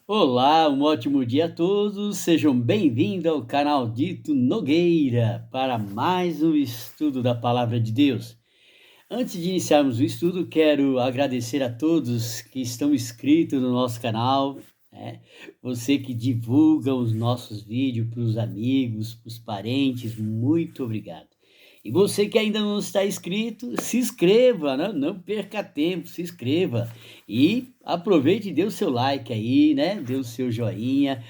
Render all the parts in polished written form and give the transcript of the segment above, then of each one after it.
Olá, um ótimo dia a todos. Sejam bem-vindos ao canal Dito Nogueira para mais um estudo da Palavra de Deus. Antes de iniciarmos o estudo, quero agradecer a todos que estão inscritos no nosso canal, né? Você que divulga os nossos vídeos para os amigos, para os parentes, muito obrigado. E você que ainda não está inscrito, se inscreva, né? Não perca tempo, se inscreva. E aproveite e dê o seu like aí, né? Dê o seu joinha.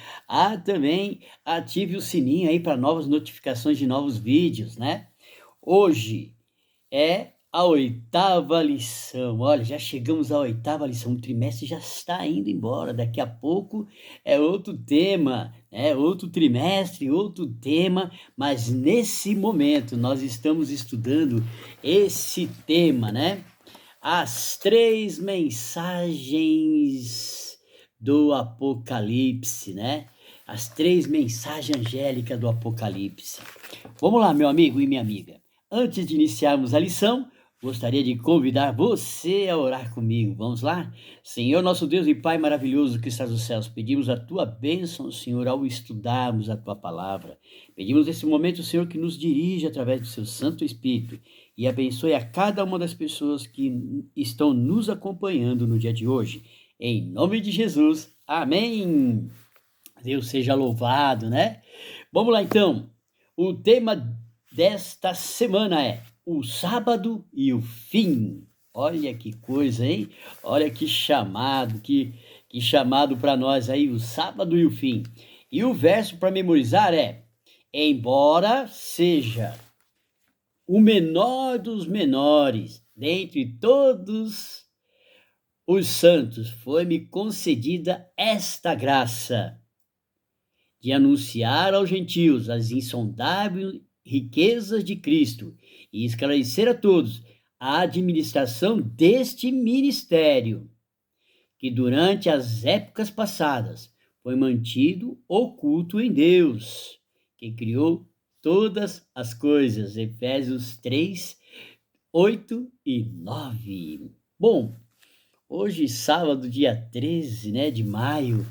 Também ative o sininho aí para novas notificações de novos vídeos, né? Hoje é a oitava lição. Olha, já chegamos à oitava lição. O trimestre já está indo embora. Daqui a pouco é outro tema, né? Outro trimestre, outro tema. Mas nesse momento nós estamos estudando esse tema, né? As três mensagens do Apocalipse, né? As três mensagens angélicas do Apocalipse. Vamos lá, meu amigo e minha amiga. Antes de iniciarmos a lição, gostaria de convidar você a orar comigo. Vamos lá? Senhor, nosso Deus e Pai maravilhoso que estás nos céus, pedimos a tua bênção, Senhor, ao estudarmos a tua palavra. Pedimos nesse momento, Senhor, que nos dirija através do seu Santo Espírito e abençoe a cada uma das pessoas que estão nos acompanhando no dia de hoje. Em nome de Jesus, amém. Deus seja louvado, né? Vamos lá então. O tema desta semana é o sábado e o fim. Olha que coisa, hein? Olha que chamado para nós aí, o sábado e o fim. E o verso para memorizar é: embora seja o menor dos menores, dentre todos os santos, foi-me concedida esta graça de anunciar aos gentios as insondáveis riquezas de Cristo e esclarecer a todos a administração deste ministério, que durante as épocas passadas foi mantido oculto em Deus, que criou todas as coisas. Efésios 3, 8 e 9. Bom, hoje, sábado, dia 13, né, de maio,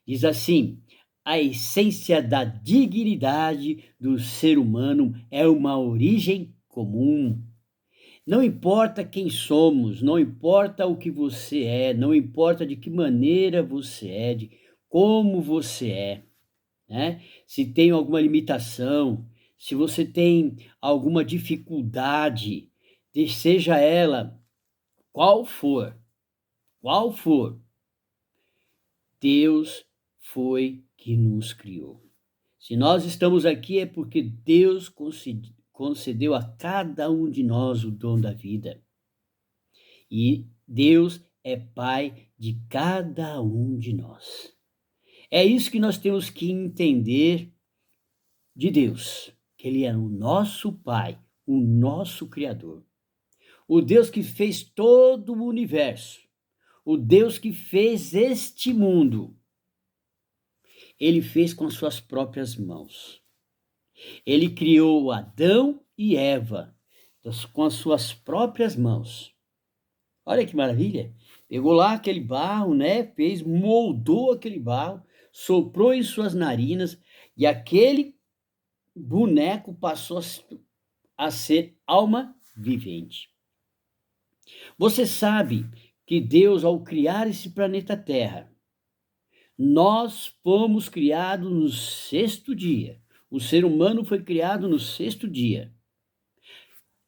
diz assim: a essência da dignidade do ser humano é uma origem comum. Não importa quem somos, não importa o que você é, não importa de que maneira você é, de como você é, né? Se tem alguma limitação, se você tem alguma dificuldade, seja ela qual for, qual for, Deus foi que nos criou. Se nós estamos aqui é porque Deus concedeu a cada um de nós o dom da vida. E Deus é Pai de cada um de nós. É isso que nós temos que entender de Deus, que Ele é o nosso Pai, o nosso Criador. O Deus que fez todo o universo, o Deus que fez este mundo, Ele fez com as suas próprias mãos. Ele criou Adão e Eva com as suas próprias mãos. Olha que maravilha! Pegou lá aquele barro, né? Moldou aquele barro, soprou em suas narinas e aquele boneco passou a ser alma vivente. Você sabe que Deus, ao criar esse planeta Terra, nós fomos criados no sexto dia. O ser humano foi criado no sexto dia.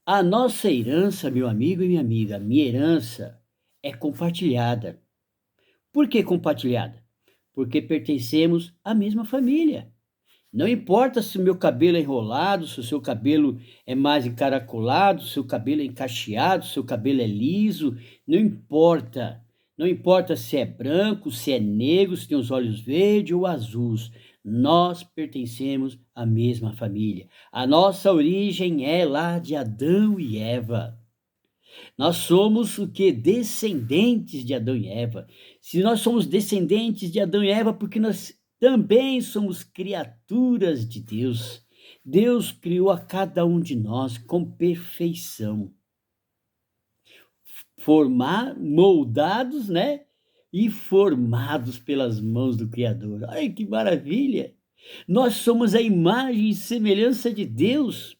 A nossa herança, meu amigo e minha amiga, minha herança é compartilhada. Por que compartilhada? Porque pertencemos à mesma família. Não importa se o meu cabelo é enrolado, se o seu cabelo é mais encaracolado, se o seu cabelo é encacheado, se o seu cabelo é liso, não importa. Não importa se é branco, se é negro, se tem os olhos verdes ou azuis. Nós pertencemos à mesma família. A nossa origem é lá de Adão e Eva. Nós somos o que? Descendentes de Adão e Eva. Se nós somos descendentes de Adão e Eva, porque nós também somos criaturas de Deus. Deus criou a cada um de nós com perfeição. Moldados, né? e formados pelas mãos do Criador. Olha que maravilha! Nós somos a imagem e semelhança de Deus.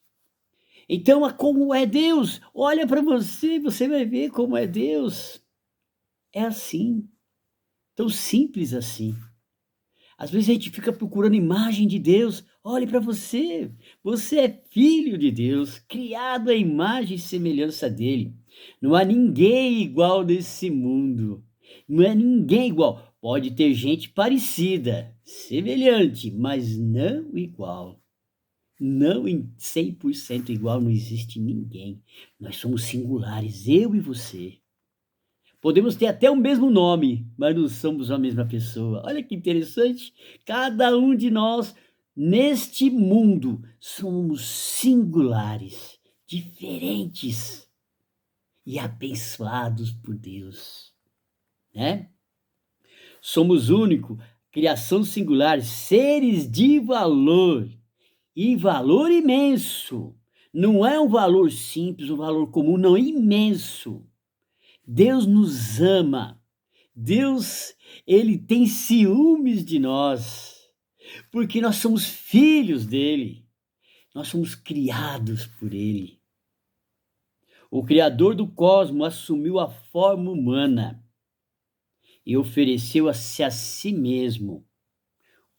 Então, como é Deus? Olha para você, você vai ver como é Deus. É assim, tão simples assim. Às vezes a gente fica procurando imagem de Deus. Olhe para você. Você é filho de Deus, criado à imagem e semelhança dele. Não há ninguém igual nesse mundo. Não é ninguém igual. Pode ter gente parecida, semelhante, mas não igual. Não em 100% igual, não existe ninguém. Nós somos singulares, eu e você. Podemos ter até o mesmo nome, mas não somos a mesma pessoa. Olha que interessante. Cada um de nós, neste mundo, somos singulares, diferentes e abençoados por Deus, né? Somos únicos, criação singular, seres de valor e valor imenso. Não é um valor simples, um valor comum, não, imenso. Deus nos ama. Deus, ele tem ciúmes de nós, porque nós somos filhos dele. Nós somos criados por ele. O Criador do cosmos assumiu a forma humana e ofereceu-se a si mesmo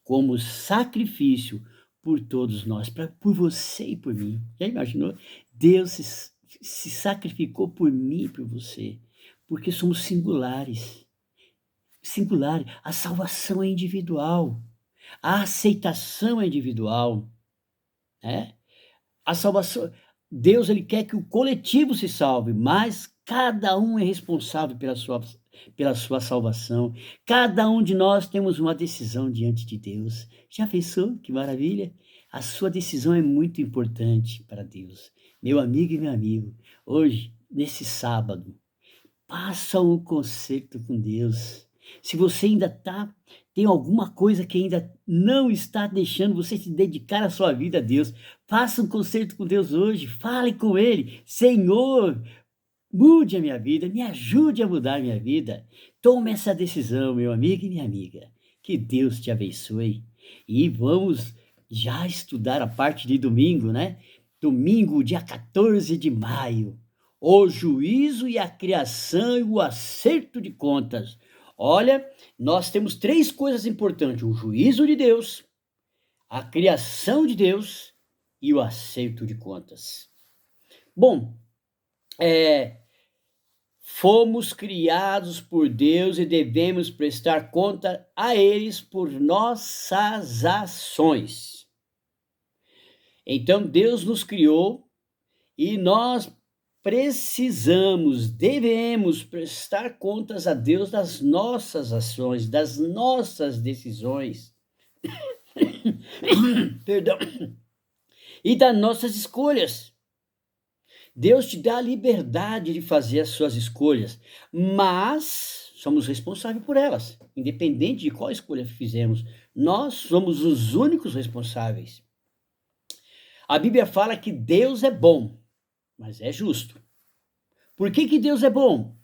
como sacrifício por todos nós, por você e por mim. Já imaginou? Deus se sacrificou por mim e por você, porque somos singulares. Singular, a salvação é individual, a aceitação é individual, né? A salvação, Deus ele quer que o coletivo se salve, mas cada um é responsável pela sua salvação. Cada um de nós temos uma decisão diante de Deus. Já pensou? Que maravilha! A sua decisão é muito importante para Deus. Meu amigo e meu amigo, hoje, nesse sábado, faça um concerto com Deus. Se você ainda tem alguma coisa que ainda não está deixando você se dedicar a sua vida a Deus, faça um concerto com Deus hoje. Fale com Ele. Senhor, mude a minha vida, me ajude a mudar a minha vida. Tome essa decisão, meu amigo e minha amiga. Que Deus te abençoe. E vamos já estudar a parte de domingo, né? Domingo, dia 14 de maio. O juízo e a criação e o acerto de contas. Olha, nós temos 3 coisas importantes: o juízo de Deus, a criação de Deus e o acerto de contas. Bom, fomos criados por Deus e devemos prestar conta a eles por nossas ações. Então, Deus nos criou e nós devemos prestar contas a Deus das nossas ações, das nossas decisões. Perdão. E das nossas escolhas. Deus te dá a liberdade de fazer as suas escolhas, mas somos responsáveis por elas, independente de qual escolha fizemos. Nós somos os únicos responsáveis. A Bíblia fala que Deus é bom, mas é justo. Por que Deus é bom?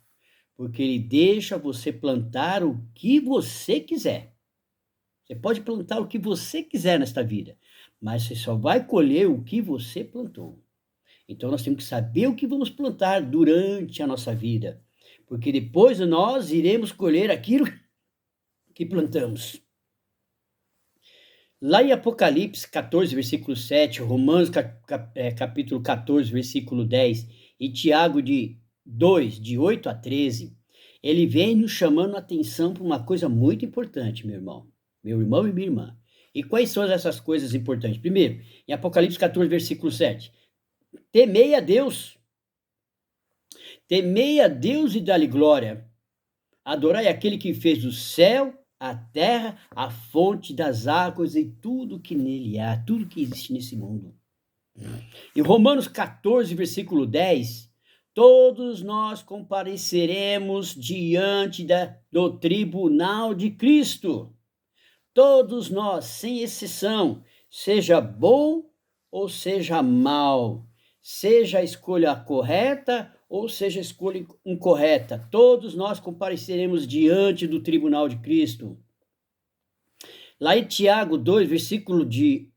Porque Ele deixa você plantar o que você quiser. Você pode plantar o que você quiser nesta vida, mas você só vai colher o que você plantou. Então nós temos que saber o que vamos plantar durante a nossa vida, porque depois nós iremos colher aquilo que plantamos. Lá em Apocalipse 14, versículo 7, Romanos capítulo 14, versículo 10 e Tiago de 2, de 8 a 13, ele vem nos chamando a atenção para uma coisa muito importante, meu irmão e minha irmã. E quais são essas coisas importantes? Primeiro, em Apocalipse 14, versículo 7, temei a Deus e dá-lhe glória, adorai aquele que fez o céu, a terra, a fonte das águas e tudo que nele há, tudo que existe nesse mundo. Em Romanos 14, versículo 10, todos nós compareceremos diante do tribunal de Cristo. Todos nós, sem exceção, seja bom ou seja mal, seja a escolha correta ou seja a escolha incorreta. Todos nós compareceremos diante do tribunal de Cristo. Lá em Tiago 2, versículo de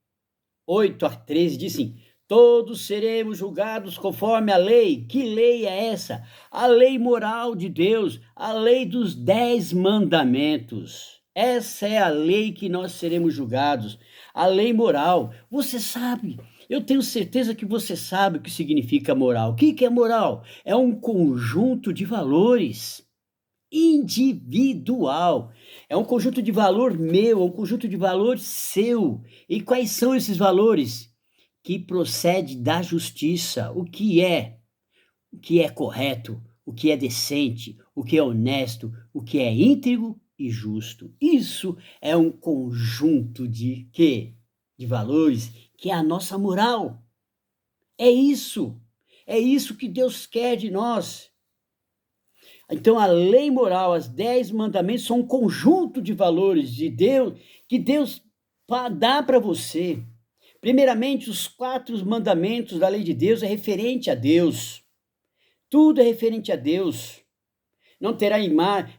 8 a 13, diz assim: todos seremos julgados conforme a lei. Que lei é essa? A lei moral de Deus, a lei dos 10 mandamentos. Essa é a lei que nós seremos julgados, a lei moral. Você sabe, eu tenho certeza que você sabe o que significa moral. O que é moral? É um conjunto de valores individual. É um conjunto de valor meu, é um conjunto de valor seu. E quais são esses valores? Que procede da justiça. O que é? O que é correto? O que é decente? O que é honesto? O que é íntegro e justo? Isso é um conjunto de quê? De valores, que é a nossa moral. É isso. É isso que Deus quer de nós. Então, a lei moral, os 10 mandamentos, são um conjunto de valores de Deus, que Deus dá para você. Primeiramente, os 4 mandamentos da lei de Deus é referente a Deus. Tudo é referente a Deus. Não terá imagem,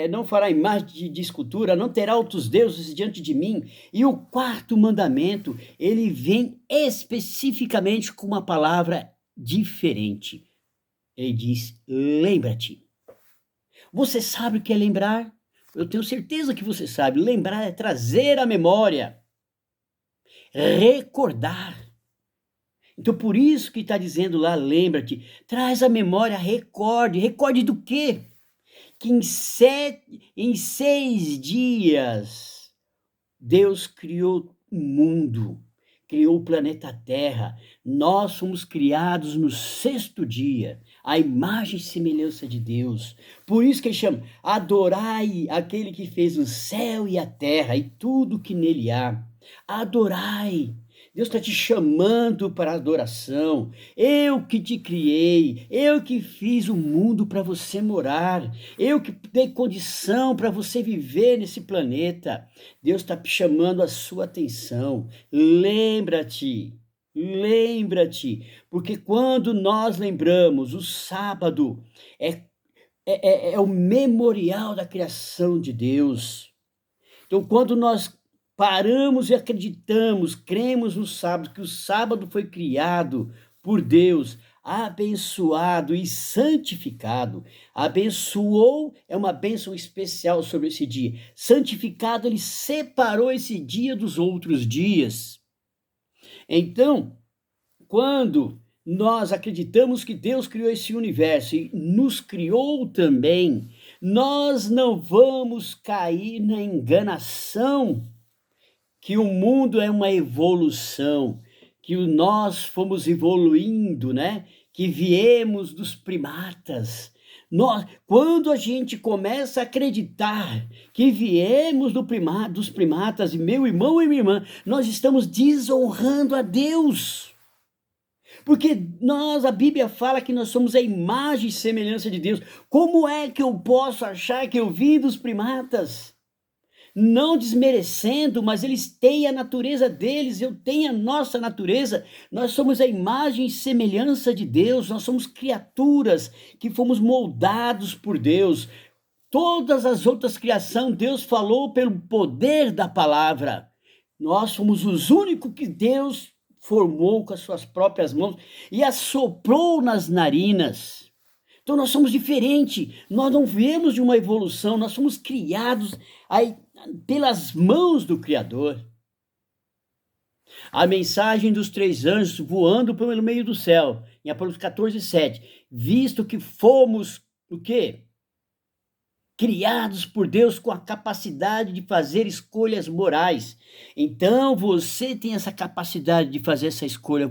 não fará imagem de escultura, não terá outros deuses diante de mim. E o 4º mandamento, ele vem especificamente com uma palavra diferente. Ele diz: lembra-te. Você sabe o que é lembrar? Eu tenho certeza que você sabe. Lembrar é trazer à memória, recordar. Então, por isso que está dizendo lá, lembra-te, traz à memória, recorde. Recorde do quê? Que em 6 dias, Deus criou o mundo, criou o planeta Terra. Nós fomos criados no 6º dia, a imagem e semelhança de Deus. Por isso que ele chama: adorai aquele que fez o céu e a terra e tudo que nele há. Adorai. Deus está te chamando para adoração. Eu que te criei, eu que fiz o mundo para você morar, eu que dei condição para você viver nesse planeta. Deus está chamando a sua atenção. Lembra-te, lembra-te, porque quando nós lembramos, o sábado é o memorial da criação de Deus. Então, quando nós paramos e acreditamos, cremos no sábado, que o sábado foi criado por Deus, abençoado e santificado. Abençoou é uma bênção especial sobre esse dia. Santificado, ele separou esse dia dos outros dias. Então, quando nós acreditamos que Deus criou esse universo e nos criou também, nós não vamos cair na enganação que o mundo é uma evolução, que nós fomos evoluindo, né? Que viemos dos primatas. Quando a gente começa a acreditar que viemos dos primatas, e meu irmão e minha irmã, nós estamos desonrando a Deus. Porque a Bíblia fala que nós somos a imagem e semelhança de Deus. Como é que eu posso achar que eu vim dos primatas? Não desmerecendo, mas eles têm a natureza deles, eu tenho a nossa natureza. Nós somos a imagem e semelhança de Deus, nós somos criaturas que fomos moldados por Deus. Todas as outras criações, Deus falou pelo poder da palavra. Nós somos os únicos que Deus formou com as suas próprias mãos e assoprou nas narinas. Então nós somos diferentes, nós não viemos de uma evolução, nós somos criados aí pelas mãos do Criador. A mensagem dos 3 anjos voando pelo meio do céu, em Apocalipse 14:7, visto que fomos o quê? Criados por Deus com a capacidade de fazer escolhas morais. Então você tem essa capacidade de fazer essa escolha,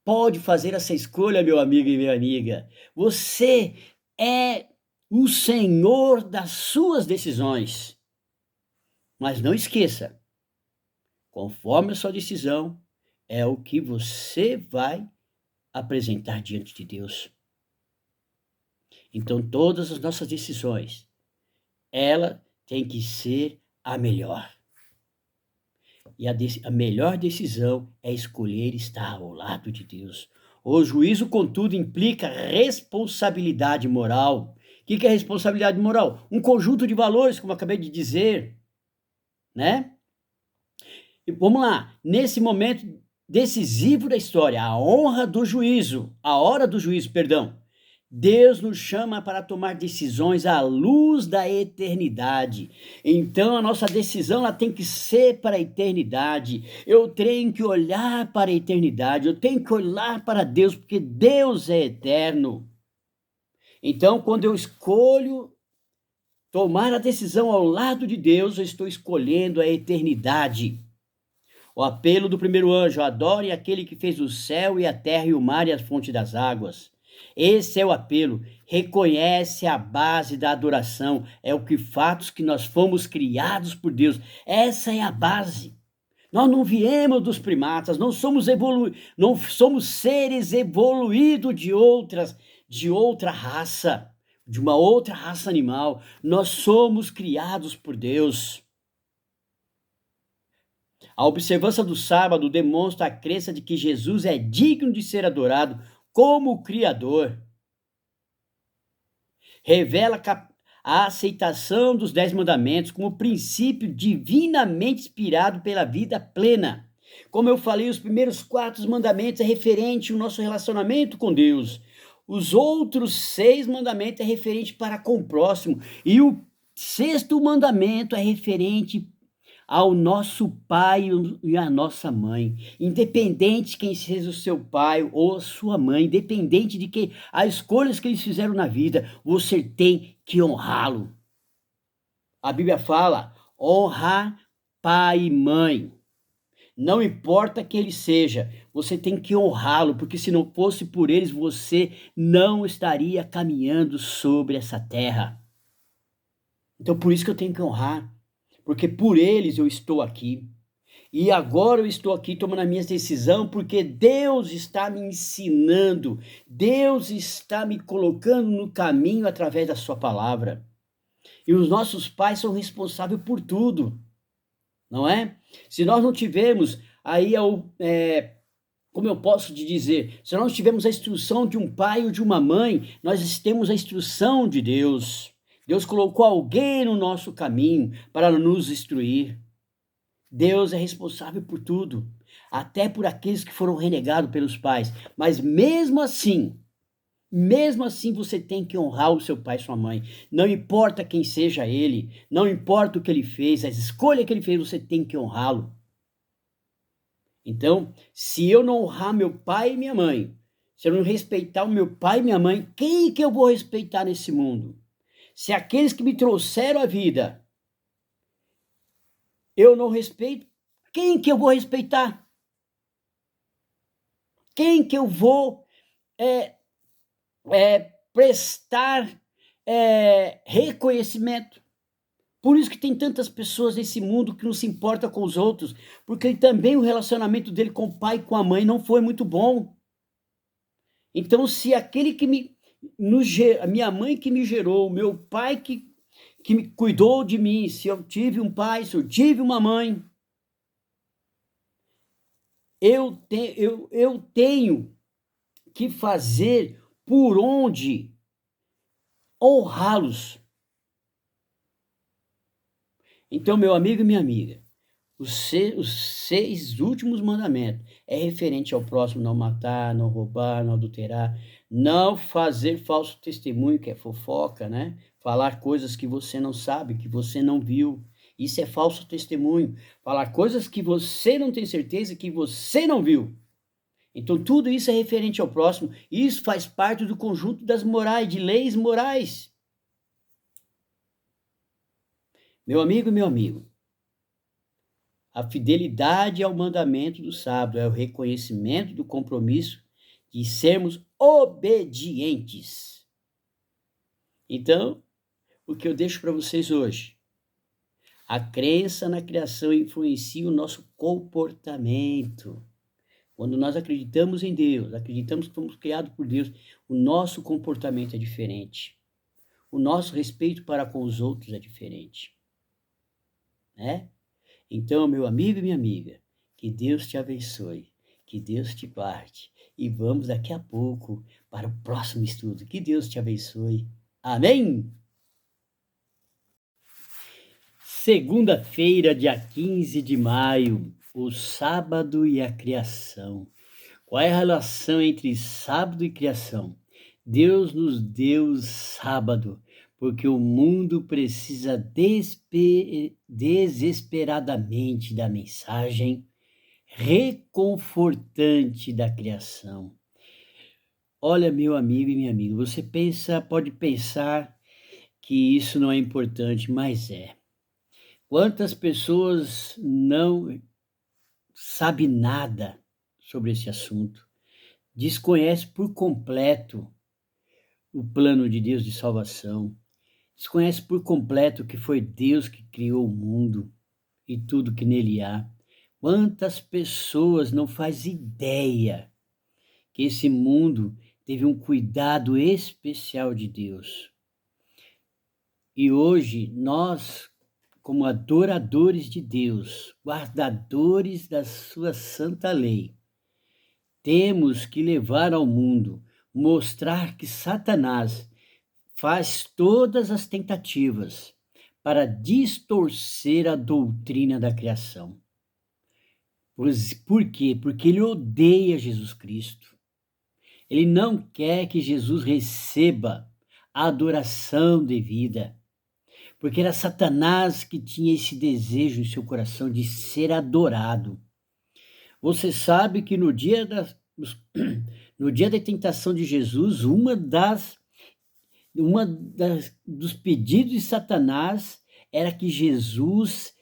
pode fazer essa escolha, meu amigo e minha amiga. Você é o senhor das suas decisões. Mas não esqueça, conforme a sua decisão, é o que você vai apresentar diante de Deus. Então, todas as nossas decisões, ela tem que ser a melhor. E a melhor decisão é escolher estar ao lado de Deus, O juízo, contudo, implica responsabilidade moral. O que é responsabilidade moral? Um conjunto de valores, como eu acabei de dizer, né? E vamos lá, nesse momento decisivo da história, a hora do juízo, perdão. Deus nos chama para tomar decisões à luz da eternidade. Então a nossa decisão ela tem que ser para a eternidade. Eu tenho que olhar para a eternidade, eu tenho que olhar para Deus, porque Deus é eterno. Então, quando eu escolho tomar a decisão ao lado de Deus, eu estou escolhendo a eternidade. O apelo do primeiro anjo: adore aquele que fez o céu e a terra e o mar e as fontes das águas. Esse é o apelo. Reconhece a base da adoração. É o que fatos que nós fomos criados por Deus. Essa é a base. Nós não viemos dos primatas, não somos não somos seres evoluídos de outra raça, de uma outra raça animal. Nós somos criados por Deus. A observância do sábado demonstra a crença de que Jesus é digno de ser adorado como o Criador. Revela a aceitação dos 10 mandamentos como princípio divinamente inspirado pela vida plena. Como eu falei, os primeiros 4 mandamentos é referente ao nosso relacionamento com Deus. Os outros 6 mandamentos é referente para com o próximo. E o 6º mandamento é referente ao nosso pai e à nossa mãe, independente de quem seja o seu pai ou a sua mãe, independente de que as escolhas que eles fizeram na vida, você tem que honrá-lo. A Bíblia fala: honrar pai e mãe. Não importa quem ele seja, você tem que honrá-lo, porque se não fosse por eles, você não estaria caminhando sobre essa terra. Então, por isso que eu tenho que honrar. Porque por eles eu estou aqui. E agora eu estou aqui tomando a minha decisão porque Deus está me ensinando, Deus está me colocando no caminho através da sua palavra. E os nossos pais são responsáveis por tudo, não é? Se nós não tivermos aí, como eu posso te dizer, se nós não tivermos a instrução de um pai ou de uma mãe, nós temos a instrução de Deus. Deus colocou alguém no nosso caminho para nos instruir. Deus é responsável por tudo, até por aqueles que foram renegados pelos pais. Mas mesmo assim você tem que honrar o seu pai e sua mãe. Não importa quem seja ele, não importa o que ele fez, as escolhas que ele fez, você tem que honrá-lo. Então, se eu não honrar meu pai e minha mãe, se eu não respeitar o meu pai e minha mãe, quem que eu vou respeitar nesse mundo? Se aqueles que me trouxeram a vida, eu não respeito, quem que eu vou respeitar? Quem que eu vou prestar reconhecimento? Por isso que tem tantas pessoas nesse mundo que não se importam com os outros, porque também o relacionamento dele com o pai e com a mãe não foi muito bom. Então, se aquele que a minha mãe que me gerou, o meu pai que me cuidou de mim, se eu tive um pai, se eu tive uma mãe, eu tenho que fazer por onde honrá-los. Então, meu amigo e minha amiga, os 6 últimos mandamentos é referente ao próximo: não matar, não roubar, não adulterar, não fazer falso testemunho, que é fofoca, né? Falar coisas que você não sabe, que você não viu. Isso é falso testemunho. Falar coisas que você não tem certeza, que você não viu. Então, tudo isso é referente ao próximo. Isso faz parte do conjunto das morais, de leis morais. Meu amigo e meu amigo, a fidelidade ao mandamento do sábado é o reconhecimento do compromisso de sermos obedientes. Então, o que eu deixo para vocês hoje? A crença na criação influencia o nosso comportamento. Quando nós acreditamos em Deus, acreditamos que fomos criados por Deus, o nosso comportamento é diferente. O nosso respeito para com os outros é diferente, né? Então, meu amigo e minha amiga, que Deus te abençoe, Que Deus te guarde. E vamos daqui a pouco para o próximo estudo. Que Deus te abençoe. Amém? Segunda-feira, dia 15 de maio, o sábado e a criação. Qual é a relação entre sábado e criação? Deus nos deu o sábado, porque o mundo precisa desesperadamente da mensagem reconfortante da criação. Olha, meu amigo e minha amiga, você pode pensar que isso não é importante, mas é. Quantas pessoas não sabem nada sobre esse assunto, desconhecem por completo o plano de Deus de salvação, desconhecem por completo que foi Deus que criou o mundo e tudo que nele há. Quantas pessoas não fazem ideia que esse mundo teve um cuidado especial de Deus? E hoje nós, como adoradores de Deus, guardadores da sua santa lei, temos que levar ao mundo, mostrar que Satanás faz todas as tentativas para distorcer a doutrina da criação. Por quê? Porque ele odeia Jesus Cristo. Ele não quer que Jesus receba a adoração devida. Porque era Satanás que tinha esse desejo em seu coração de ser adorado. Você sabe que no dia no dia da tentação de Jesus, dos pedidos de Satanás era que Jesus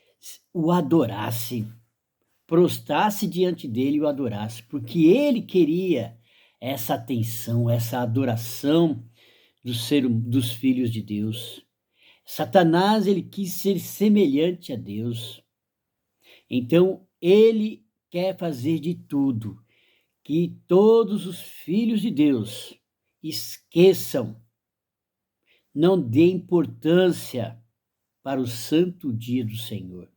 o adorasse, prostrasse diante dele e o adorasse, porque ele queria essa atenção, essa adoração dos filhos de Deus. Satanás, ele quis ser semelhante a Deus. Então, ele quer fazer de tudo que todos os filhos de Deus esqueçam, não dê importância para o santo dia do Senhor.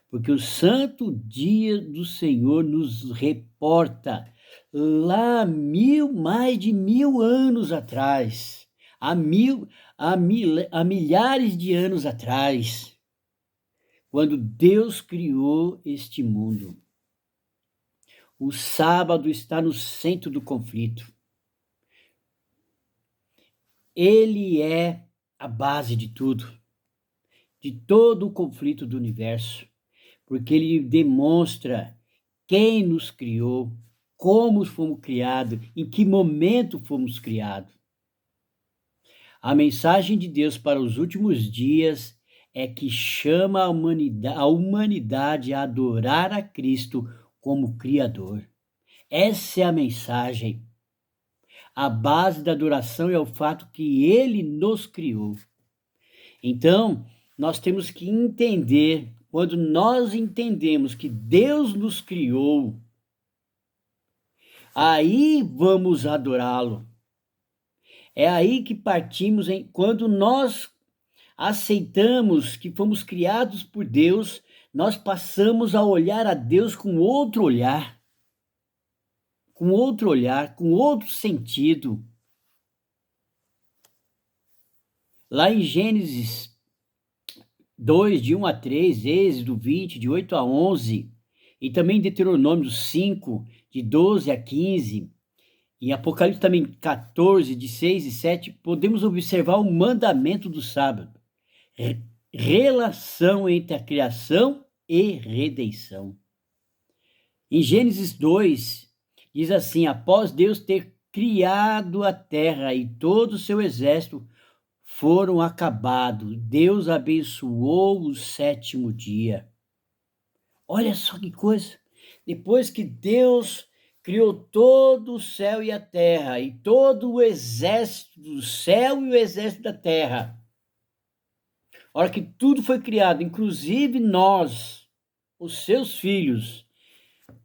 Porque o santo dia do Senhor nos reporta lá mais de 1000 anos atrás, há milhares de anos atrás, quando Deus criou este mundo. O sábado está no centro do conflito. Ele é a base de tudo, de todo o conflito do universo, porque ele demonstra quem nos criou, como fomos criados, em que momento fomos criados. A mensagem de Deus para os últimos dias é que chama a humanidade a adorar a Cristo como Criador. Essa é a mensagem. A base da adoração é o fato que Ele nos criou. Então, nós temos que entender, quando nós entendemos que Deus nos criou, aí vamos adorá-lo. É aí que partimos, quando nós aceitamos que fomos criados por Deus, nós passamos a olhar a Deus com outro olhar, com outro sentido. Lá em Gênesis 2, de 1 a 3, Êxodo 20, de 8 a 11, e também Deuteronômio 5, de 12 a 15, em Apocalipse também 14, de 6 e 7, podemos observar o mandamento do sábado. Relação entre a criação e redenção. Em Gênesis 2, diz assim: após Deus ter criado a terra e todo o seu exército foram acabados, Deus abençoou o sétimo dia. Olha só que coisa! Depois que Deus criou todo o céu e a terra, e todo o exército do céu e o exército da terra, a hora que tudo foi criado, inclusive nós, os seus filhos,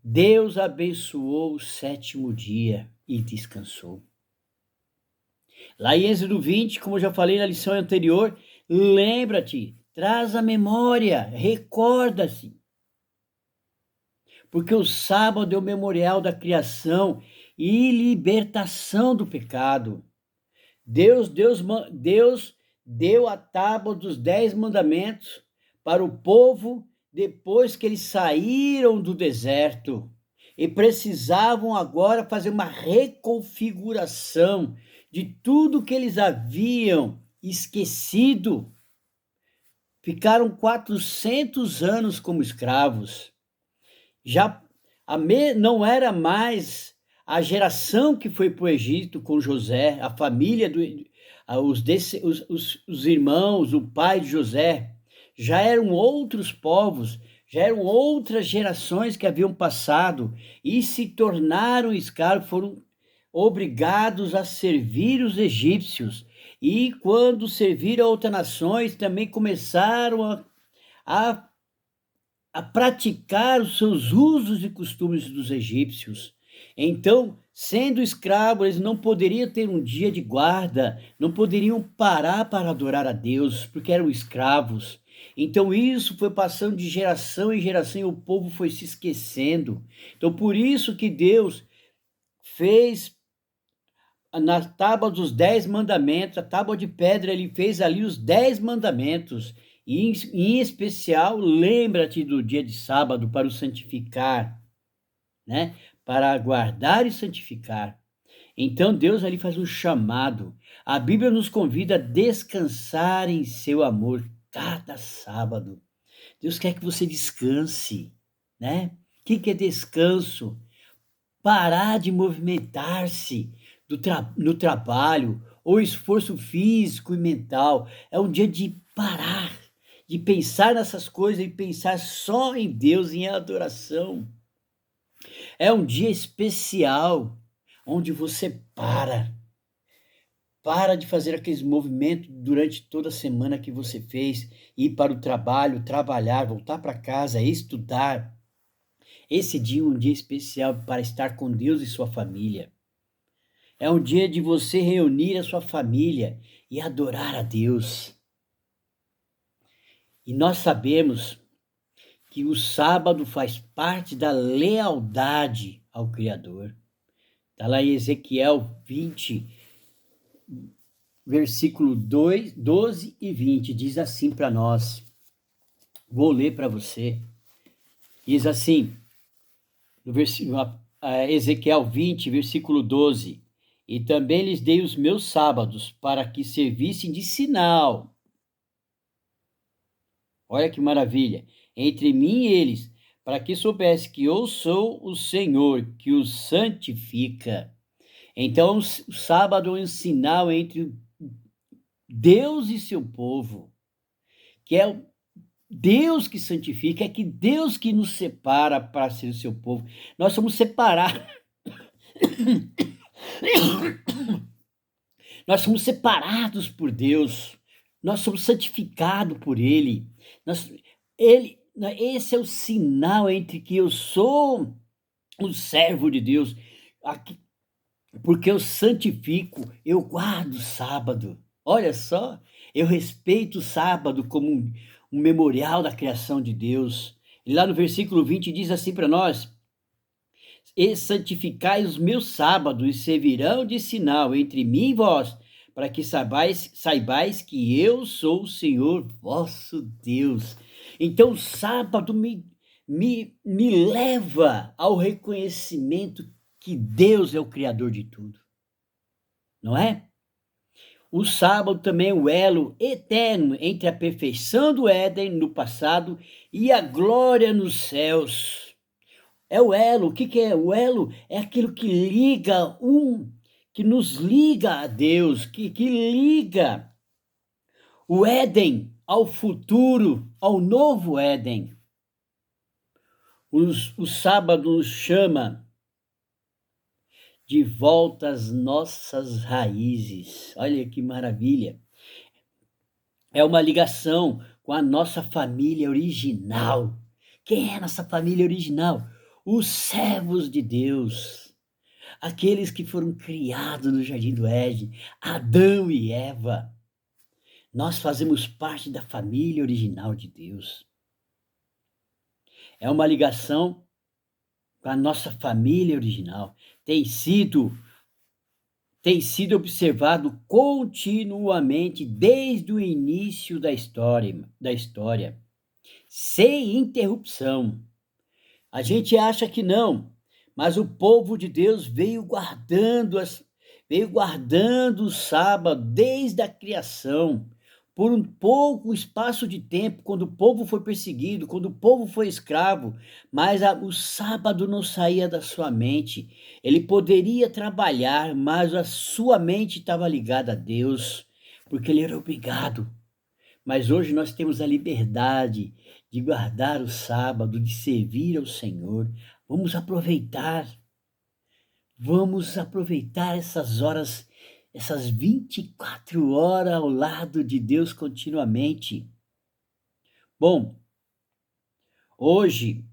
Deus abençoou o sétimo dia e descansou. Lá em Êxodo 20, como eu já falei na lição anterior, lembra-te, traz a memória, recorda-se. porque o sábado é o memorial da criação e libertação do pecado. Deus deu a tábua dos 10 mandamentos para o povo depois que eles saíram do deserto e precisavam agora fazer uma reconfiguração de tudo que eles haviam esquecido. Ficaram 400 anos como escravos. Já não era mais a geração que foi para o Egito com José, a família, os irmãos, o pai de José, já eram outros povos, já eram outras gerações que haviam passado e se tornaram escravos, foram obrigados a servir os egípcios. E quando serviram a outras nações, também começaram a praticar os seus usos e costumes dos egípcios. Então, sendo escravos, eles não poderiam ter um dia de guarda, não poderiam parar para adorar a Deus, porque eram escravos. Então, isso foi passando de geração em geração e o povo foi se esquecendo. Então, por isso que Deus fez na tábua dos 10 mandamentos, a tábua de pedra, ele fez ali os 10 mandamentos. E, em especial, lembra-te do dia de sábado para o santificar, né? Para guardar e santificar. Então, Deus ali faz um chamado. A Bíblia nos convida a descansar em seu amor cada sábado. Deus quer que você descanse, né? O que é descanso? Parar de movimentar-se no trabalho, ou esforço físico e mental. É um dia de parar, de pensar nessas coisas e pensar só em Deus, em adoração. É um dia especial, onde você para de fazer aqueles movimentos durante toda a semana que você fez, ir para o trabalho, trabalhar, voltar para casa, estudar. Esse dia é um dia especial para estar com Deus e sua família. É um dia de você reunir a sua família e adorar a Deus. E nós sabemos que o sábado faz parte da lealdade ao Criador. Está lá em Ezequiel 20, versículo 12 e 20, diz assim para nós. Vou ler para você. Diz assim, no Ezequiel 20, versículo 12. E também lhes dei os meus sábados para que servissem de sinal. Olha que maravilha. Entre mim e eles, para que soubesse que eu sou o Senhor, que os santifica. Então, o sábado é um sinal entre Deus e seu povo, que é Deus que santifica, é que Deus que nos separa para ser o seu povo. Nós somos separados. Nós somos separados por Deus. Nós somos santificados por Ele. Esse é o sinal entre que eu sou um servo de Deus, porque eu santifico, eu guardo o sábado. Olha só, eu respeito o sábado como um memorial da criação de Deus. E lá no versículo 20 diz assim para nós: e santificai os meus sábados, e servirão de sinal entre mim e vós, para que saibais que eu sou o Senhor vosso Deus. Então o sábado me leva ao reconhecimento que Deus é o Criador de tudo, não é? O sábado também é o elo eterno entre a perfeição do Éden no passado e a glória nos céus. É o elo. O que é o elo? É aquilo que liga que nos liga a Deus, que liga o Éden ao futuro, ao novo Éden. O sábado nos chama de volta às nossas raízes. Olha que maravilha. É uma ligação com a nossa família original. Quem é a nossa família original? Os servos de Deus. Aqueles que foram criados no Jardim do Éden, Adão e Eva. Nós fazemos parte da família original de Deus. É uma ligação com a nossa família original, tem sido observado continuamente desde o início da história, sem interrupção. A gente acha que não, mas o povo de Deus veio guardando o sábado desde a criação, por um pouco espaço de tempo, quando o povo foi perseguido, quando o povo foi escravo, mas o sábado não saía da sua mente. Ele poderia trabalhar, mas a sua mente estava ligada a Deus, porque ele era obrigado. Mas hoje nós temos a liberdade de guardar o sábado, de servir ao Senhor. Vamos aproveitar essas horas, essas 24 horas ao lado de Deus continuamente. Bom, hoje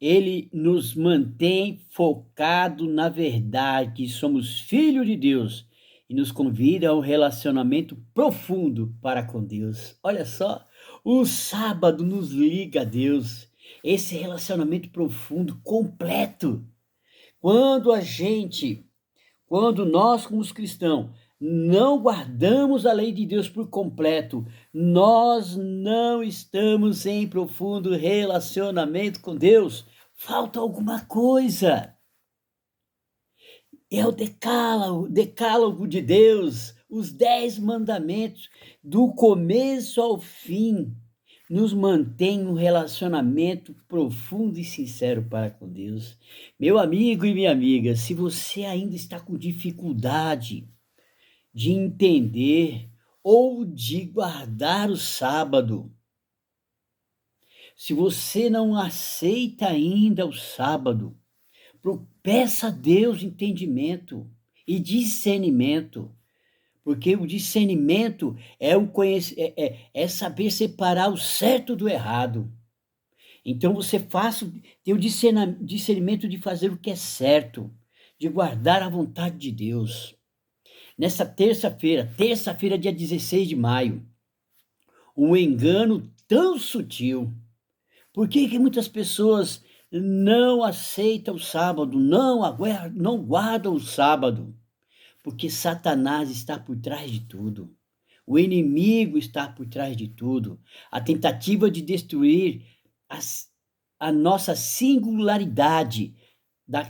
ele nos mantém focado na verdade que somos filhos de Deus e nos convida a um relacionamento profundo para com Deus. Olha só, o sábado nos liga a Deus. Esse relacionamento profundo, completo. Quando a gente Quando nós, como os cristãos, não guardamos a lei de Deus por completo, nós não estamos em profundo relacionamento com Deus. Falta alguma coisa. É o decálogo de Deus, os 10 mandamentos, do começo ao fim, nos mantém um relacionamento profundo e sincero para com Deus. Meu amigo e minha amiga, se você ainda está com dificuldade de entender ou de guardar o sábado, se você não aceita ainda o sábado, peça a Deus entendimento e discernimento, porque o discernimento é saber separar o certo do errado. Então você tem o discernimento de fazer o que é certo, de guardar a vontade de Deus. Nessa terça-feira, dia 16 de maio, um engano tão sutil. Por que muitas pessoas não aceitam o sábado, não guardam o sábado? Porque Satanás está por trás de tudo. O inimigo está por trás de tudo. A tentativa de destruir a nossa singularidade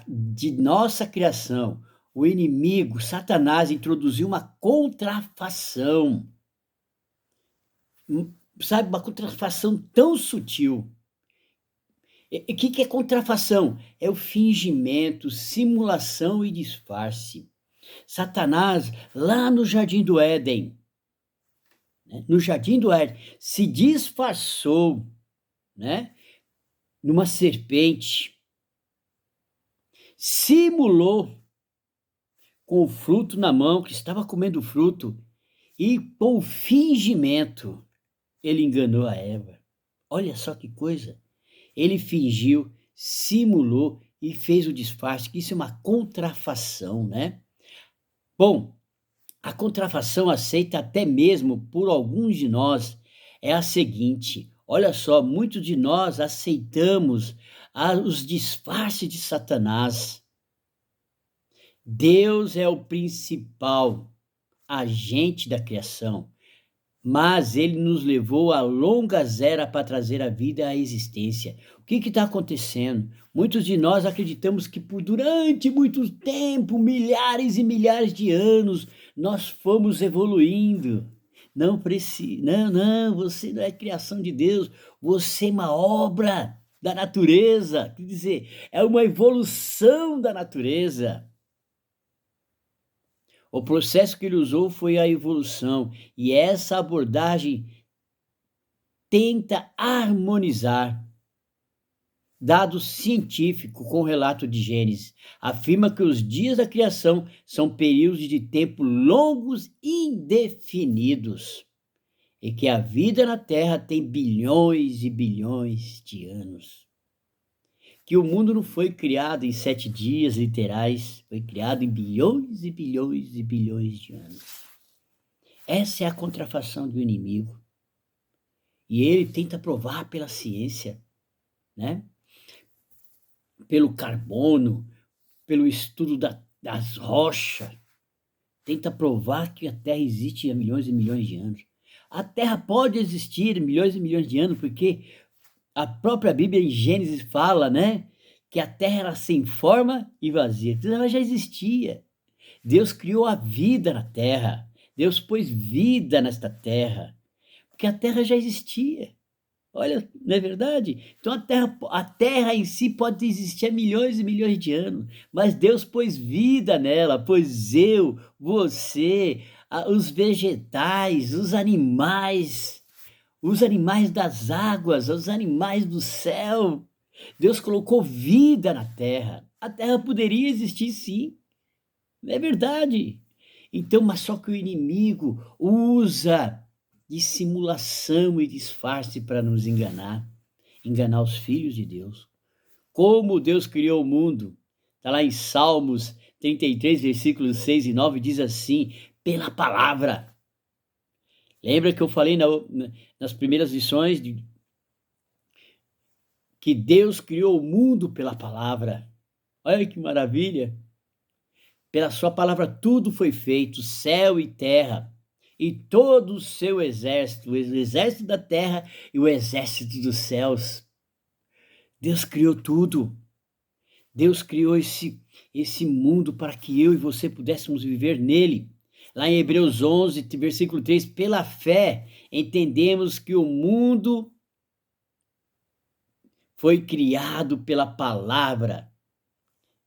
de nossa criação. O inimigo, Satanás, introduziu uma contrafação. Sabe, uma contrafação tão sutil. O que é contrafação? É o fingimento, simulação e disfarce. Satanás, lá no Jardim do Éden, se disfarçou, né, numa serpente, simulou com o fruto na mão, que estava comendo o fruto, e com o fingimento, ele enganou a Eva. Olha só que coisa. Ele fingiu, simulou e fez o disfarce, que isso é uma contrafação, né? Bom, a contrafação aceita até mesmo por alguns de nós é a seguinte: olha só, muitos de nós aceitamos os disfarces de Satanás. Deus é o principal agente da criação, mas ele nos levou a longas eras para trazer a vida à existência. O que está acontecendo? Muitos de nós acreditamos que durante muito tempo, milhares e milhares de anos, nós fomos evoluindo. Não, você não é criação de Deus, você é uma obra da natureza. Quer dizer, é uma evolução da natureza. O processo que ele usou foi a evolução, e essa abordagem tenta harmonizar dados científicos com o relato de Gênesis. Afirma que os dias da criação são períodos de tempo longos e indefinidos, e que a vida na Terra tem bilhões e bilhões de anos. Que o mundo não foi criado em 7 dias literais, foi criado em bilhões e bilhões e bilhões de anos. Essa é a contrafação do inimigo. E ele tenta provar pela ciência, né? pelo carbono, pelo estudo das rochas, tenta provar que a Terra existe há milhões e milhões de anos. A Terra pode existir milhões e milhões de anos, porque a própria Bíblia em Gênesis fala, né, que a Terra era sem forma e vazia. Então ela já existia. Deus criou a vida na Terra. Deus pôs vida nesta Terra, porque a Terra já existia. Olha, não é verdade? Então a terra em si pode existir há milhões e milhões de anos, mas Deus pôs vida nela, pôs eu, você, os vegetais, os animais das águas, os animais do céu. Deus colocou vida na terra. A terra poderia existir sim, não é verdade? Então, mas só que o inimigo usa dissimulação e disfarce para nos enganar, enganar os filhos de Deus. Como Deus criou o mundo, está lá em Salmos 33, versículos 6 e 9, diz assim: pela palavra. Lembra que eu falei nas primeiras lições que Deus criou o mundo pela palavra? Olha que maravilha! Pela sua palavra tudo foi feito, céu e terra, e todo o seu exército, o exército da terra e o exército dos céus. Deus criou tudo. Deus criou esse mundo para que eu e você pudéssemos viver nele. Lá em Hebreus 11, versículo 3, pela fé entendemos que o mundo foi criado pela palavra.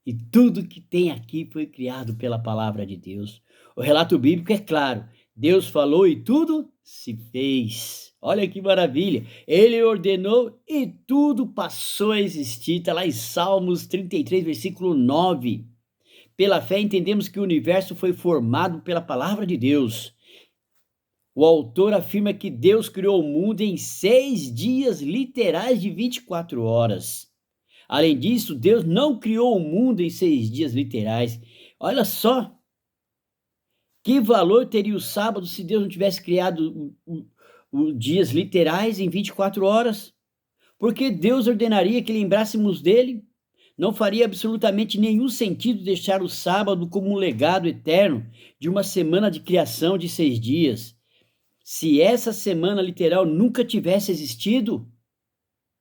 E tudo que tem aqui foi criado pela palavra de Deus. O relato bíblico é claro. Deus falou e tudo se fez. Olha que maravilha. Ele ordenou e tudo passou a existir. Está lá em Salmos 33, versículo 9. Pela fé entendemos que o universo foi formado pela palavra de Deus. O autor afirma que Deus criou o mundo em 6 dias literais de 24 horas. Além disso, Deus não criou o mundo em 6 dias literais. Olha só, que valor teria o sábado se Deus não tivesse criado os dias literais em 24 horas? Porque Deus ordenaria que lembrássemos dele? Não faria absolutamente nenhum sentido deixar o sábado como um legado eterno de uma semana de criação de 6 dias. Se essa semana literal nunca tivesse existido,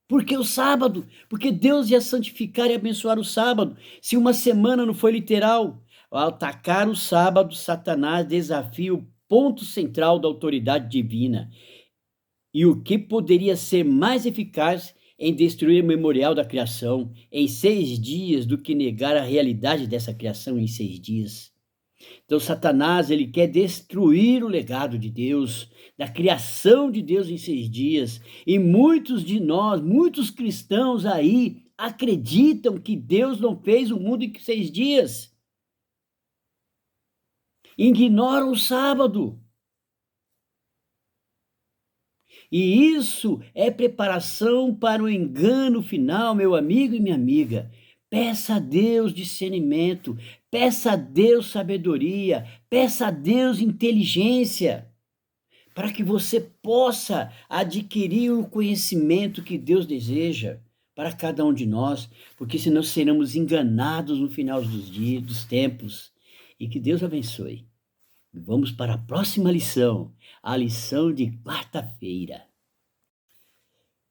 por que o sábado? Porque Deus ia santificar e abençoar o sábado. Se uma semana não foi literal, ao atacar o sábado, Satanás desafia o ponto central da autoridade divina. E o que poderia ser mais eficaz em destruir o memorial da criação em 6 dias do que negar a realidade dessa criação em 6 dias? Então, Satanás, ele quer destruir o legado de Deus, da criação de Deus em 6 dias. E muitos de nós, muitos cristãos aí, acreditam que Deus não fez o mundo em 6 dias. Ignoram o sábado. E isso é preparação para o engano final, meu amigo e minha amiga. Peça a Deus discernimento, peça a Deus sabedoria, peça a Deus inteligência, para que você possa adquirir o conhecimento que Deus deseja para cada um de nós, porque senão seremos enganados no final dos dias, dos tempos. E que Deus abençoe. Vamos para a próxima lição, a lição de quarta-feira.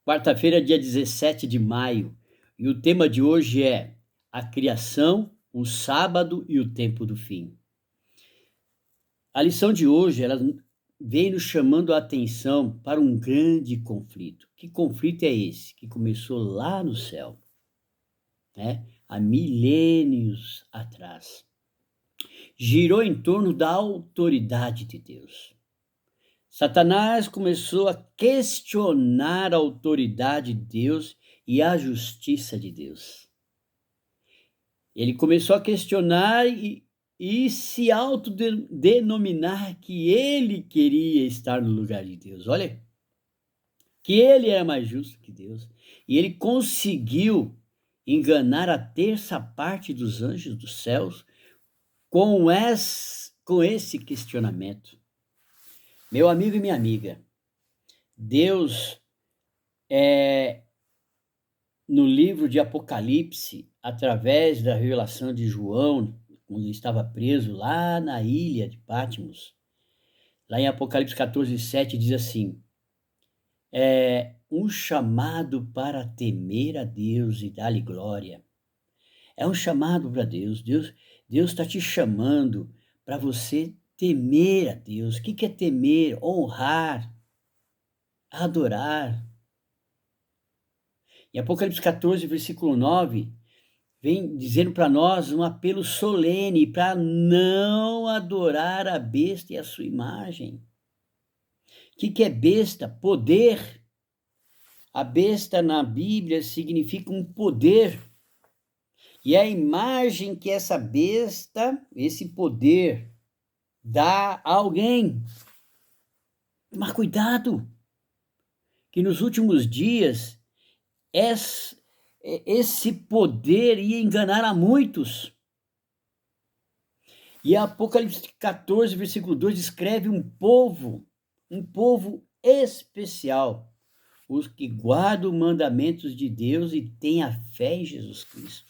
Quarta-feira, dia 17 de maio, e o tema de hoje é a criação, o sábado e o tempo do fim. A lição de hoje, ela vem nos chamando a atenção para um grande conflito. Que conflito é esse? Que começou lá no céu, né? Há milênios atrás. Girou em torno da autoridade de Deus. Satanás começou a questionar a autoridade de Deus e a justiça de Deus. Ele começou a questionar e se autodenominar que ele queria estar no lugar de Deus. Olha, que ele era mais justo que Deus. E ele conseguiu enganar a terça parte dos anjos dos céus com esse questionamento. Meu amigo e minha amiga, Deus no livro de Apocalipse, através da revelação de João, quando ele estava preso lá na ilha de Patmos, lá em Apocalipse 14:7 diz assim: é um chamado para temer a Deus e dar-lhe glória. É um chamado para Deus. Deus está te chamando para você temer a Deus. O que é temer? Honrar, adorar. Em Apocalipse 14, versículo 9, vem dizendo para nós um apelo solene para não adorar a besta e a sua imagem. O que é besta? Poder. A besta na Bíblia significa um poder. E a imagem que essa besta, esse poder, dá a alguém. Mas cuidado, que nos últimos dias esse poder ia enganar a muitos. E Apocalipse 14, versículo 2 descreve um povo especial, os que guardam os mandamentos de Deus e têm a fé em Jesus Cristo.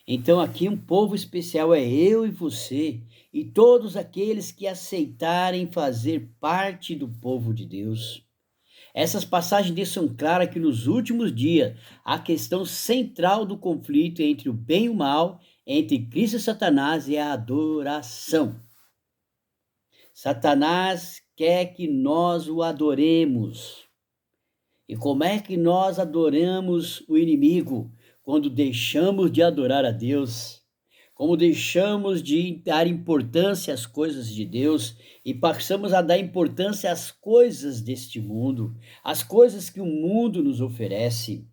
Então aqui um povo especial é eu e você, e todos aqueles que aceitarem fazer parte do povo de Deus. Essas passagens deixam claras que nos últimos dias, a questão central do conflito entre o bem e o mal, entre Cristo e Satanás, é a adoração. Satanás quer que nós o adoremos. E como é que nós adoramos o inimigo? Quando deixamos de adorar a Deus, como deixamos de dar importância às coisas de Deus e passamos a dar importância às coisas deste mundo, às coisas que o mundo nos oferece.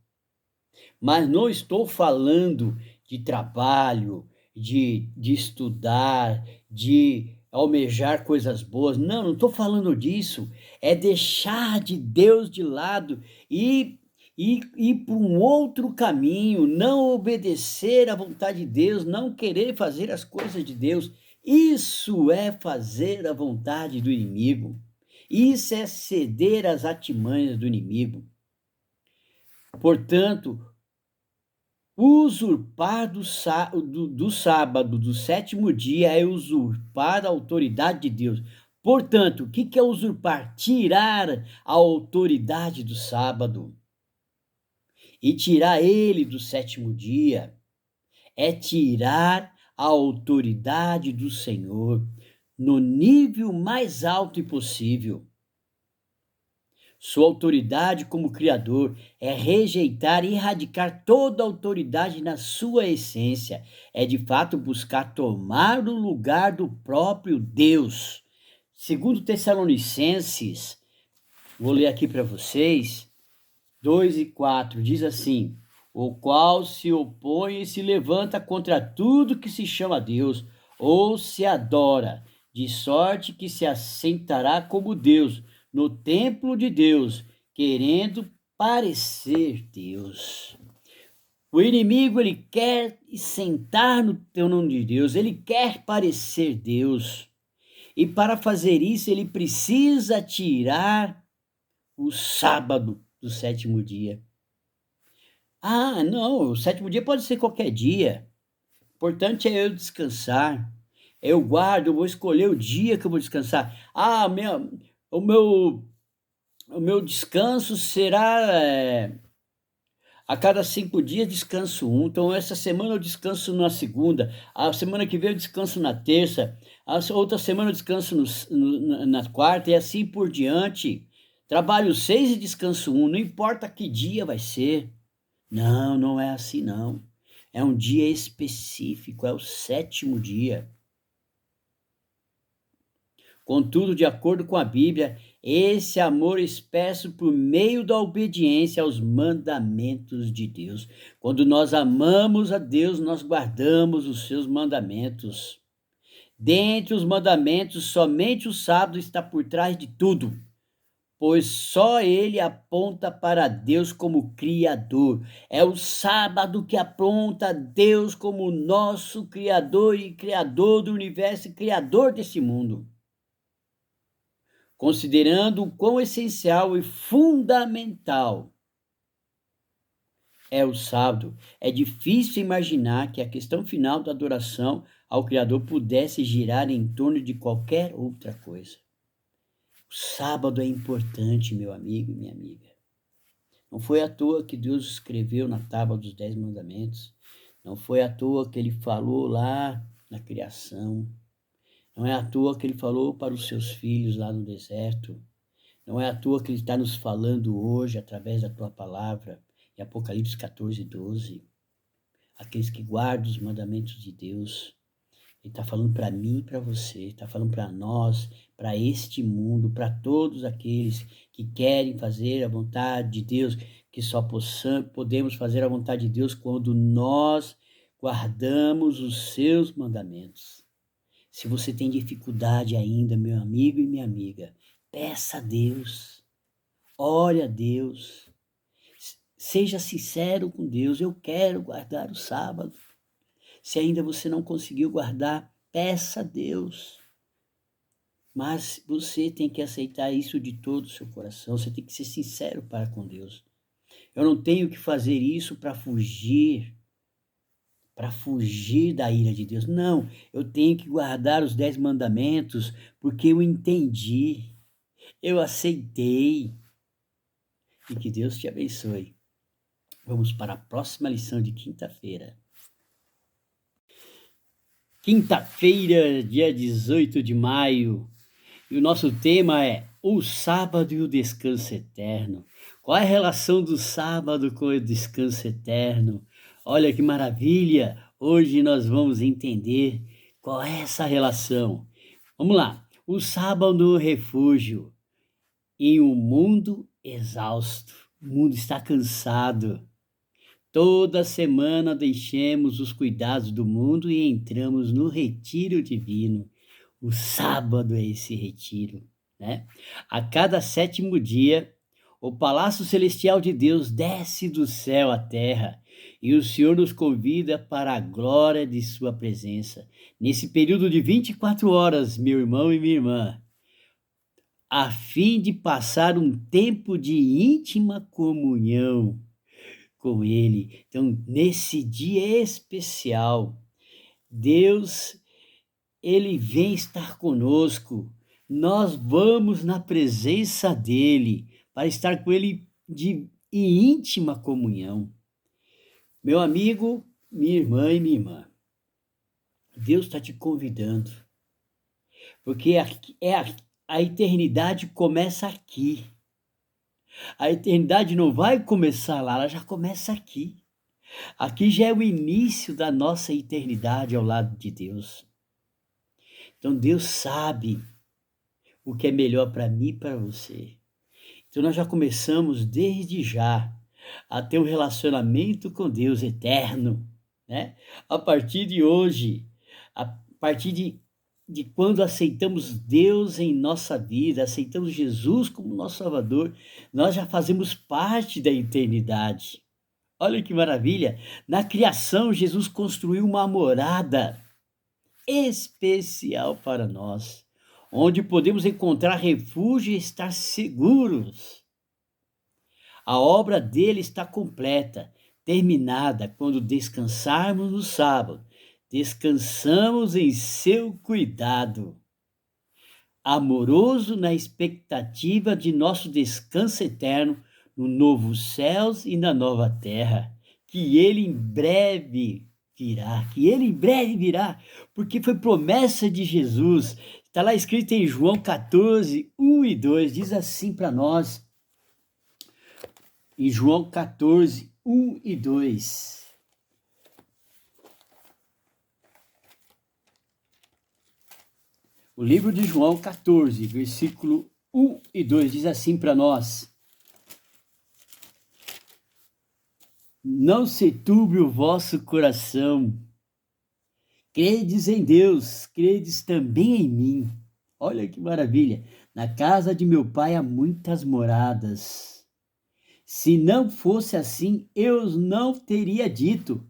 Mas não estou falando de trabalho, de estudar, de almejar coisas boas. Não estou falando disso. É deixar de Deus de lado e ir por um outro caminho, não obedecer à vontade de Deus, não querer fazer as coisas de Deus. Isso é fazer a vontade do inimigo. Isso é ceder às artimanhas do inimigo. Portanto, usurpar do sábado, do sétimo dia, é usurpar a autoridade de Deus. Portanto, o que é usurpar? Tirar a autoridade do sábado e tirar ele do sétimo dia. É tirar a autoridade do Senhor no nível mais alto possível. Sua autoridade como Criador é rejeitar e erradicar toda autoridade na sua essência. É de fato buscar tomar o lugar do próprio Deus. Segundo Tessalonicenses, vou ler aqui para vocês, 2:4, diz assim: o qual se opõe e se levanta contra tudo que se chama Deus, ou se adora, de sorte que se assentará como Deus no templo de Deus, querendo parecer Deus. O inimigo, ele quer sentar no trono de Deus, ele quer parecer Deus. E para fazer isso, ele precisa tirar o sábado do sétimo dia. Ah, não, o sétimo dia pode ser qualquer dia. O importante é eu descansar. Eu guardo, eu vou escolher o dia que eu vou descansar. Ah, o meu descanso será a cada 5 dias descanso um. Então, essa semana eu descanso na segunda, a semana que vem eu descanso na terça, a outra semana eu descanso na quarta e assim por diante. Trabalho 6 e descanso um, não importa que dia vai ser. Não, não é assim não. É um dia específico, é o sétimo dia. Contudo, de acordo com a Bíblia, esse amor é expresso por meio da obediência aos mandamentos de Deus. Quando nós amamos a Deus, nós guardamos os seus mandamentos. Dentre os mandamentos, somente o sábado está por trás de tudo, pois só ele aponta para Deus como Criador. É o sábado que aponta Deus como nosso Criador e Criador do universo e Criador desse mundo. Considerando o quão essencial e fundamental é o sábado. É difícil imaginar que a questão final da adoração ao Criador pudesse girar em torno de qualquer outra coisa. O sábado é importante, meu amigo e minha amiga. Não foi à toa que Deus escreveu na tábua dos 10 mandamentos. Não foi à toa que ele falou lá na criação. Não é à toa que ele falou para os seus filhos lá no deserto. Não é à toa que ele está nos falando hoje através da tua palavra. Em Apocalipse 14, 12. Aqueles que guardam os mandamentos de Deus. Ele está falando para mim e para você, está falando para nós, para este mundo, para todos aqueles que querem fazer a vontade de Deus, que só podemos fazer a vontade de Deus quando nós guardamos os seus mandamentos. Se você tem dificuldade ainda, meu amigo e minha amiga, peça a Deus, ore a Deus, seja sincero com Deus, eu quero guardar o sábado. Se ainda você não conseguiu guardar, peça a Deus. Mas você tem que aceitar isso de todo o seu coração. Você tem que ser sincero para com Deus. Eu não tenho que fazer isso para fugir da ira de Deus. Não, eu tenho que guardar os 10 mandamentos porque eu entendi, eu aceitei. E que Deus te abençoe. Vamos para a próxima lição de quinta-feira. Quinta-feira, dia 18 de maio, e o nosso tema é o sábado e o descanso eterno. Qual é a relação do sábado com o descanso eterno? Olha que maravilha! Hoje nós vamos entender qual é essa relação. Vamos lá. O sábado, refúgio em um mundo exausto. O mundo está cansado. Toda semana deixemos os cuidados do mundo e entramos no retiro divino. O sábado é esse retiro, né? A cada 7º dia, o palácio celestial de Deus desce do céu à terra e o Senhor nos convida para a glória de sua presença. Nesse período de 24 horas, meu irmão e minha irmã, a fim de passar um tempo de íntima comunhão com Ele. Então, nesse dia especial, Deus, Ele vem estar conosco. Nós vamos na presença dEle para estar com Ele em íntima comunhão. Meu amigo, minha irmã e minha irmã, Deus está te convidando, porque a eternidade começa aqui. A eternidade não vai começar lá, ela já começa aqui. Aqui já é o início da nossa eternidade ao lado de Deus. Então Deus sabe o que é melhor para mim e para você. Então nós já começamos desde já a ter um relacionamento com Deus eterno, né? A partir de hoje, a partir de quando aceitamos Deus em nossa vida, aceitamos Jesus como nosso Salvador, nós já fazemos parte da eternidade. Olha que maravilha! Na criação, Jesus construiu uma morada especial para nós, onde podemos encontrar refúgio e estar seguros. A obra dele está completa, terminada quando descansarmos no sábado. Descansamos em seu cuidado, amoroso na expectativa de nosso descanso eterno no novo céus e na nova terra, que ele em breve virá, porque foi promessa de Jesus. Está lá escrito em João 14, 1 e 2, diz assim para nós, em João 14, 1 e 2. O livro de João 14, versículo 1 e 2 diz assim para nós: não se turbe o vosso coração, credes em Deus, credes também em mim. Olha que maravilha, na casa de meu pai há muitas moradas. Se não fosse assim, eu não teria dito,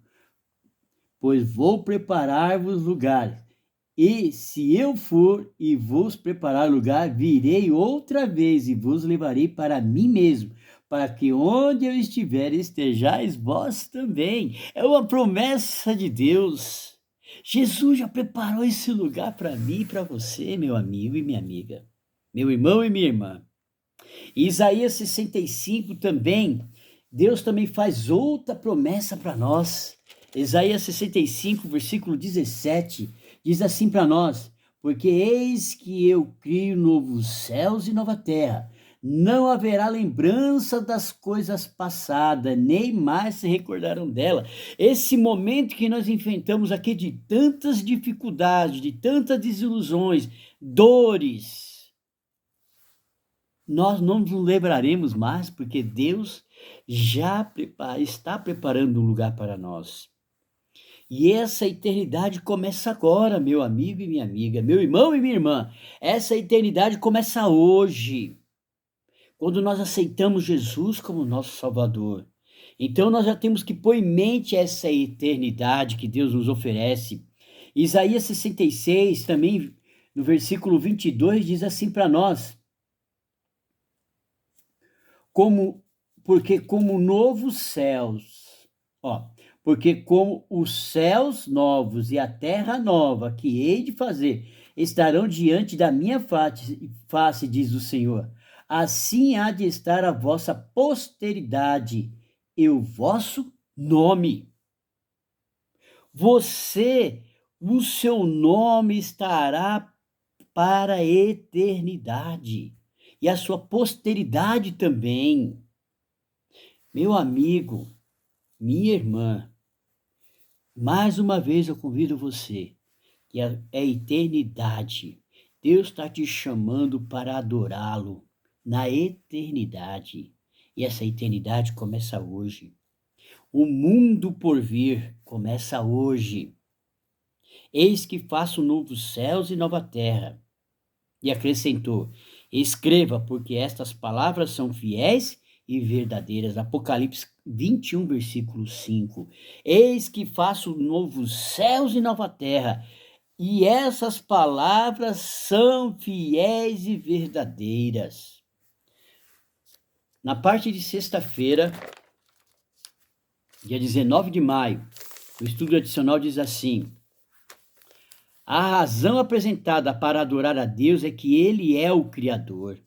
pois vou preparar-vos lugar. E se eu for e vos preparar lugar, virei outra vez e vos levarei para mim mesmo, para que onde eu estiver estejais vós também. É uma promessa de Deus. Jesus já preparou esse lugar para mim e para você, meu amigo e minha amiga, meu irmão e minha irmã. Em Isaías 65 também, Deus também faz outra promessa para nós. Isaías 65, versículo 17, diz assim para nós: porque eis que eu crio novos céus e nova terra, não haverá lembrança das coisas passadas, nem mais se recordarão dela. Esse momento que nós enfrentamos aqui de tantas dificuldades, de tantas desilusões, dores, nós não nos lembraremos mais, porque Deus já está preparando um lugar para nós. E essa eternidade começa agora, meu amigo e minha amiga, meu irmão e minha irmã. Essa eternidade começa hoje, quando nós aceitamos Jesus como nosso Salvador. Então nós já temos que pôr em mente essa eternidade que Deus nos oferece. Isaías 66, também no versículo 22, diz assim para nós: porque como novos céus, porque como os céus novos e a terra nova que hei de fazer estarão diante da minha face, diz o Senhor, assim há de estar a vossa posteridade e o vosso nome. O seu nome estará para a eternidade. E a sua posteridade também. Meu amigo, minha irmã, mais uma vez eu convido você, que é eternidade. Deus está te chamando para adorá-lo na eternidade. E essa eternidade começa hoje. O mundo por vir começa hoje. Eis que faço novos céus e nova terra. E acrescentou: escreva, porque estas palavras são fiéis e verdadeiras. Apocalipse 21, versículo 5. Eis que faço novos céus e nova terra, e essas palavras são fiéis e verdadeiras. Na parte de sexta-feira, dia 19 de maio, o estudo adicional diz assim: a razão apresentada para adorar a Deus é que Ele é o Criador.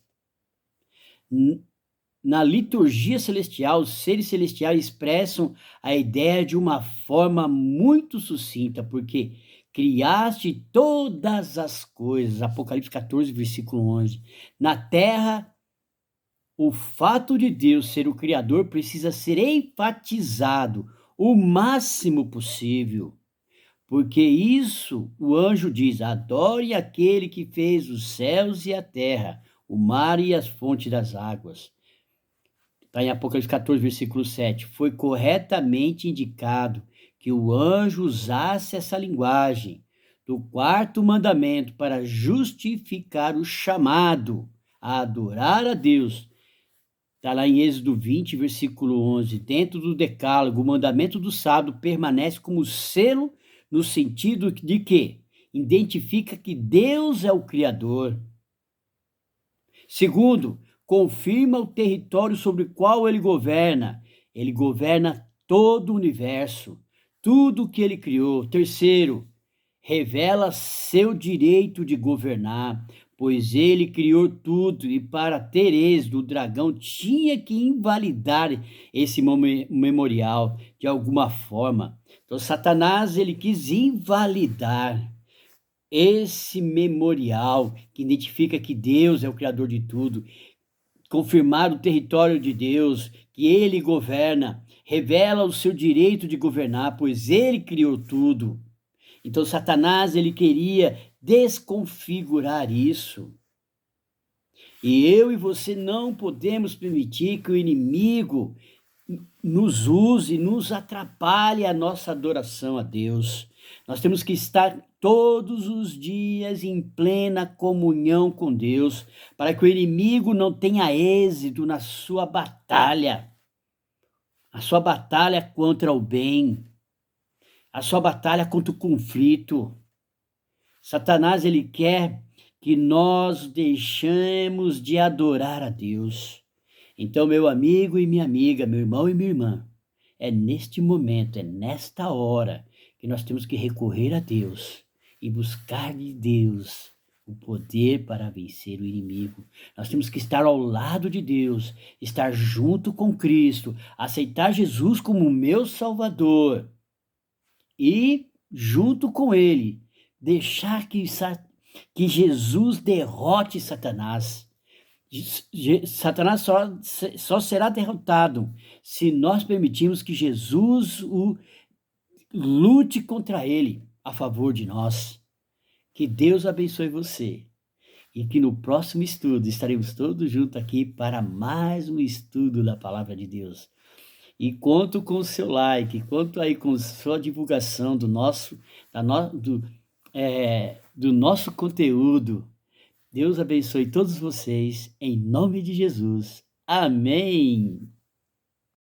Na liturgia celestial, os seres celestiais expressam a ideia de uma forma muito sucinta, porque criaste todas as coisas. Apocalipse 14, versículo 11. Na terra, o fato de Deus ser o Criador precisa ser enfatizado o máximo possível. Porque isso, o anjo diz: adore aquele que fez os céus e a terra, o mar e as fontes das águas. Está em Apocalipse 14, versículo 7. Foi corretamente indicado que o anjo usasse essa linguagem do quarto mandamento para justificar o chamado a adorar a Deus. Está lá em Êxodo 20, versículo 11. Dentro do decálogo, o mandamento do sábado permanece como selo no sentido de que identifica que Deus é o Criador. Segundo, confirma o território sobre o qual ele governa. Ele governa todo o universo, tudo o que ele criou. Terceiro, revela seu direito de governar, pois ele criou tudo e para ter êxito, o dragão tinha que invalidar esse memorial de alguma forma. Então, Satanás, ele quis invalidar esse memorial que identifica que Deus é o Criador de tudo, confirmar o território de Deus, que ele governa, revela o seu direito de governar, pois ele criou tudo. Então, Satanás, ele queria desconfigurar isso. E eu e você não podemos permitir que o inimigo nos use, nos atrapalhe a nossa adoração a Deus. Nós temos que estar todos os dias em plena comunhão com Deus, para que o inimigo não tenha êxito na sua batalha. A sua batalha contra o bem, a sua batalha contra o conflito. Satanás, ele quer que nós deixemos de adorar a Deus. Então, meu amigo e minha amiga, meu irmão e minha irmã, é neste momento, é nesta hora que nós temos que recorrer a Deus e buscar de Deus o poder para vencer o inimigo. Nós temos que estar ao lado de Deus, estar junto com Cristo, aceitar Jesus como meu Salvador e, junto com Ele, deixar que Jesus derrote Satanás. Satanás só será derrotado se nós permitirmos que Jesus lute contra ele a favor de nós. Que Deus abençoe você e que no próximo estudo estaremos todos juntos aqui para mais um estudo da Palavra de Deus. E conto com o seu like, conto aí com sua divulgação do nosso conteúdo. Deus abençoe todos vocês, em nome de Jesus. Amém!